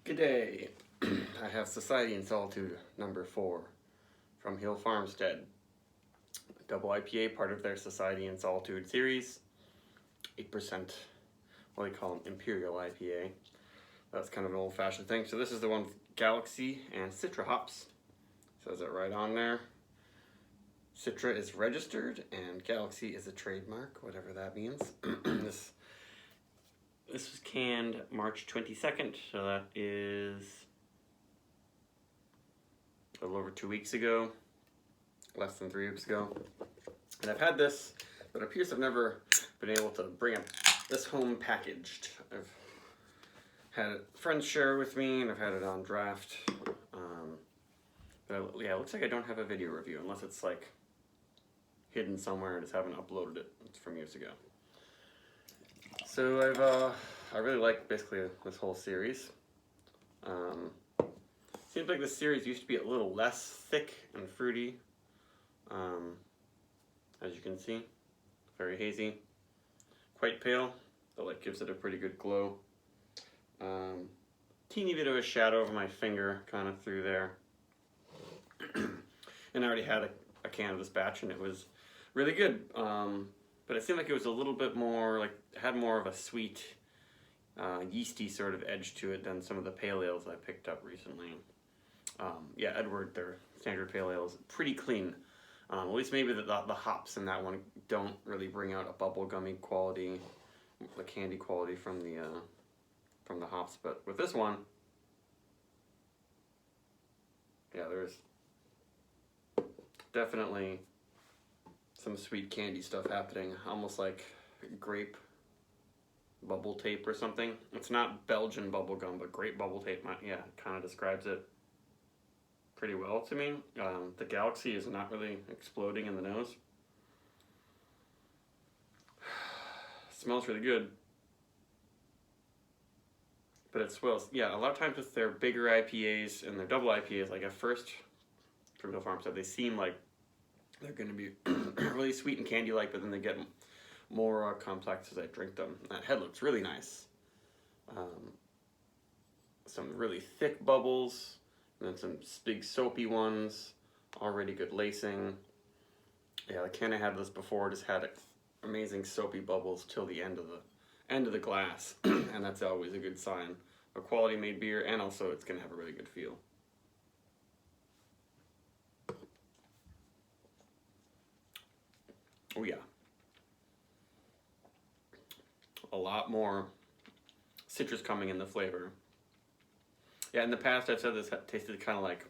Good day. I have Society and Solitude number 4 from Farmstead. Double IPA, part of their Society and Solitude series. 8%, what do they call them, Imperial IPA. That's kind of an old-fashioned thing. So this is the one with Galaxy and Citra hops. Says it right on there. Citra is registered and Galaxy is a trademark, whatever that means. This was canned March 22nd, so that is a little over 2 weeks ago, less than 3 weeks ago. And I've had this, but it appears I've never been able to bring up this home packaged. I've had friends share with me, and I've had it on draft. But yeah, it looks like I don't have a video review, unless it's like hidden somewhere and just haven't uploaded it. It's from years ago. So I really like basically this whole series. Seems like this series used to be a little less thick and fruity. As you can see, very hazy, quite pale. The light gives it a pretty good glow. Teeny bit of a shadow over my finger, kind of through there. And I already had a can of this batch, and it was really good. But it seemed like it was a little bit more, like, had more of a sweet, yeasty sort of edge to it than some of the pale ales I picked up recently. Yeah, Edward, their standard pale ale, is pretty clean. At least maybe the hops in that one don't really bring out a bubblegummy quality, the candy quality from the hops. But with this one, yeah, there's definitely some sweet candy stuff happening, almost like grape bubble tape or something. It's not Belgian bubblegum, but grape bubble tape, yeah, kind of describes it pretty well to me. The Galaxy is not really exploding in the nose. Smells really good. But it swells. Yeah, a lot of times with their bigger IPAs and their double IPAs, like at first, from Farmstead, they seem like they're going to be really sweet and candy-like, but then they get more complex as I drink them. That head looks really nice. Some really thick bubbles, and then some big soapy ones, already good lacing. Yeah, the can I had this before just had amazing soapy bubbles till the end of the glass, and that's always a good sign. A quality made beer, and also it's going to have a really good feel. Oh yeah. A lot more citrus coming in the flavor. Yeah, in the past I've said this tasted kind of like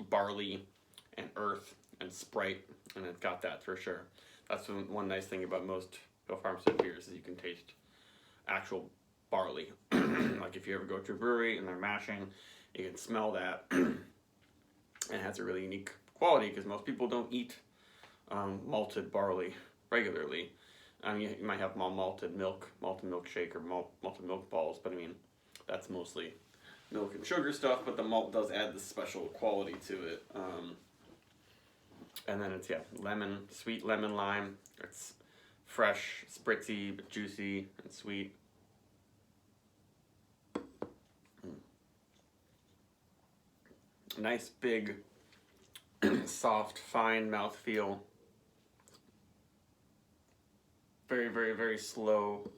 barley and earth and Sprite, and it's got that for sure. That's one nice thing about most Farmstead beers is you can taste actual barley. Like if you ever go to a brewery and they're mashing, you can smell that. And it has a really unique quality because most people don't eat malted barley regularly. You might have malted milkshake, or malted milk balls, but I mean, that's mostly milk and sugar stuff, but the malt does add this special quality to it. And then it's, yeah, lemon, sweet lemon lime. It's fresh, spritzy, but juicy and sweet. Nice, big, soft, fine mouthfeel. Very, very, very slow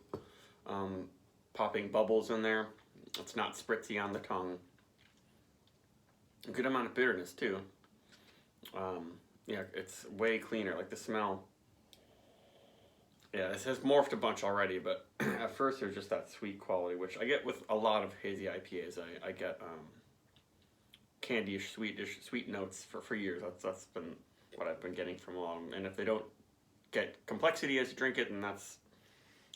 popping bubbles in there. It's not spritzy on the tongue. A good amount of bitterness too. Yeah, it's way cleaner, like the smell. Yeah, this has morphed a bunch already, but at first there's just that sweet quality, which I get with a lot of hazy IPAs. I get candyish, sweet notes for years. That's been what I've been getting from a lot of them. And if they don't get complexity as you drink it, and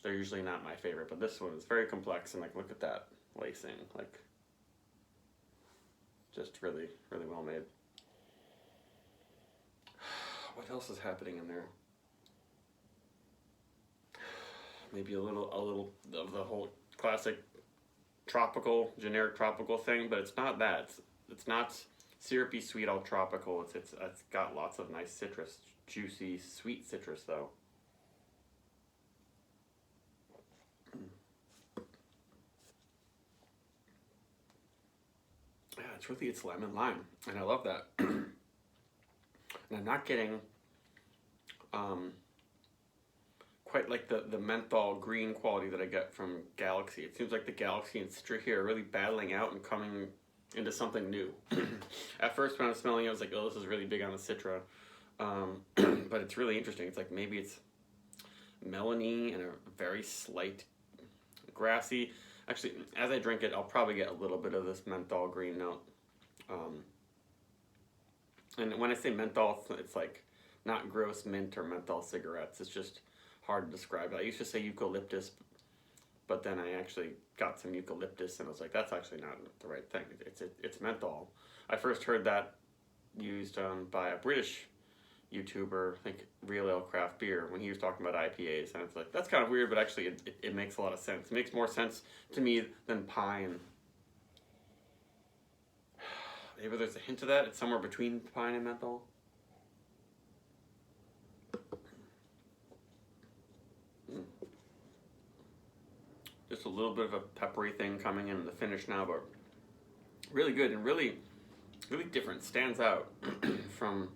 they're usually not my favorite. But this one is very complex, and like, look at that lacing, like, just really, really well made. What else is happening in there? Maybe a little of the whole classic generic tropical thing, but it's not that. It's not syrupy sweet all tropical. It's got lots of nice citrus, juicy, sweet citrus though. it's lemon lime, and I love that. And I'm not getting quite like the menthol green quality that I get from Galaxy. It seems like the Galaxy and Citra here are really battling out and coming into something new. At first when I was smelling it, I was like, oh, this is really big on the Citra. But it's really interesting. It's like maybe it's melony and a very slight grassy. Actually, as I drink it, I'll probably get a little bit of this menthol green note. And when I say menthol, it's like not gross mint or menthol cigarettes. It's just hard to describe. I used to say eucalyptus, but then I actually got some eucalyptus and I was like, that's actually not the right thing. It's menthol. I first heard that used by a British YouTuber, I think Real Ale Craft Beer, when he was talking about IPAs, and it's like, that's kind of weird, but actually it makes a lot of sense. It makes more sense to me than pine. Maybe there's a hint of that. It's somewhere between pine and menthol. Just a little bit of a peppery thing coming in the finish now, but really good and really different. Stands out from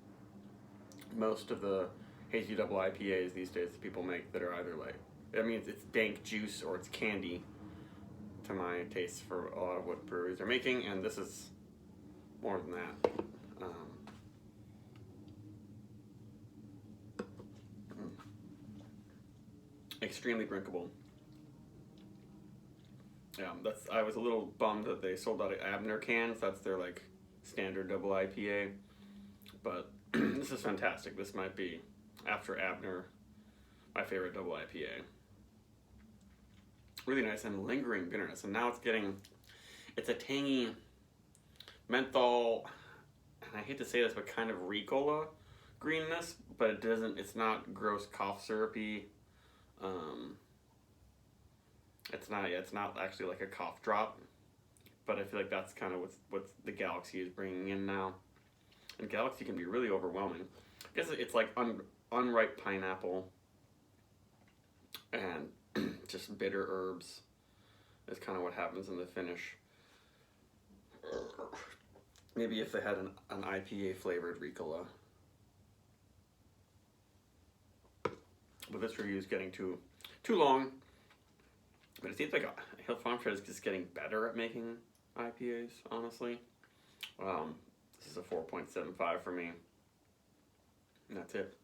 most of the hazy double IPAs these days that people make that are either like, I mean, it's dank juice or it's candy to my taste for a lot of what breweries are making, and this is more than that. Extremely drinkable. Yeah, I was a little bummed that they sold out of Abner cans. That's their like standard double IPA. But this is fantastic. This might be, after Abner, my favorite double IPA. Really nice and lingering bitterness. And now it's a tangy menthol, and I hate to say this, but kind of Ricola greenness, but it's not gross cough syrupy. It's not actually like a cough drop, but I feel like that's kind of what the Galaxy is bringing in now. And Galaxy can be really overwhelming. I guess it's like unripe pineapple and just bitter herbs is kind of what happens in the finish. Maybe if they had an IPA flavored Ricola. But this review is getting too long. But it seems like Farmstead is just getting better at making IPAs, honestly. This is a 4.75 for me. And that's it.